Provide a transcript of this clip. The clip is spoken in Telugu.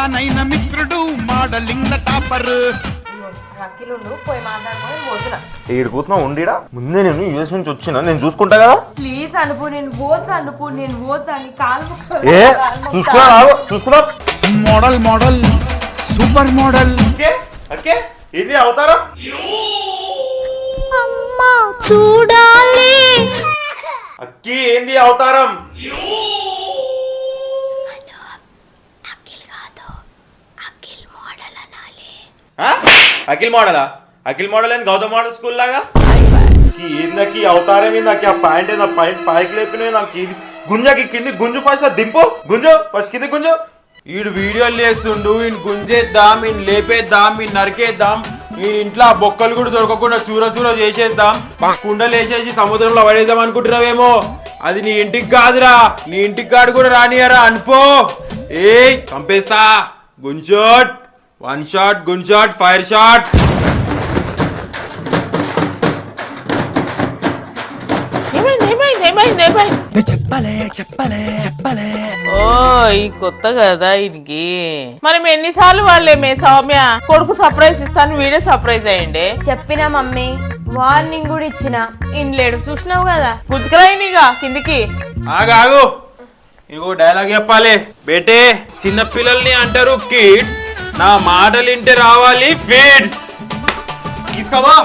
మానైన మిత్రుడు మోడలింగ్ టాపర్. పోయి మాట్లాడుకొని పోతున్నా. ఏడు కూతున్నా ఉండిడా ముందే నేను యూఎస్ నుంచి వచ్చినా నేను చూసుకుంటా కదా. ప్లీజ్ అనుపు నేను పోతా అనుపు నేను పోతా అని కాలు ఏ చూసుకున్నా మోడల్ మోడల్ సూపర్ మోడల్. ఇది అవుతారా అమ్మా చూడాలి. అక్కి ఏంది అవతారం? అఖిల్ మోడలా? అఖిల్ మోడల్ ఏంది గౌతమ్ మోడల్ స్కూల్ లాగా? ఏందకి అవతారం ఏందకి? ఆ పాయింట్ ఏంది? పాయింట్ పైకి లేపిన నాకు గుంజకి కింది గుంజు ఫస్ట్ దింపు గుంజు ఫస్ట్ కింది గుంజు. ఈడు వీడియోలు చేస్తుండు, ఈయన గుంజేద్దాం, ఈయన లేపేద్దాం, ఈయన నరికేద్దాం, ఈయన ఇంట్లో బొక్కలు కూడా దొరకకుండా చూర చూర చేసేద్దాం, కుండలు వేసేసి సముద్రంలో పడేద్దాం అనుకుంటున్నావేమో. అది నీ ఇంటికి కాదురా, నీ ఇంటికి కాడు కూడా రానియరా అనుకో. ఏ చంపేస్తా. గుంజాట్, one shot, gun shot, fire shot. ఓ ఈ కొత్త కదా ఈయనకి. మనం ఎన్నిసార్లు వాళ్ళేమే సౌమ్య కొడుకు సర్ప్రైజ్ ఇస్తాను వీడే సర్ప్రైజ్ అయ్యండి. చెప్పినా మమ్మీ, వార్నింగ్ కూడా ఇచ్చిన, ఇన్లేడు. చూసినావు కదా. గుజ్జుకరాయినిగా కిందికి. ఆగు, ఇంకో డైలాగ్ చెప్పాలి బేటే. చిన్న పిల్లల్ని అంటారు కిడ్స్, నా మాటలు ఇంటే రావాలి ఫీడ్స్. తీసుకోవా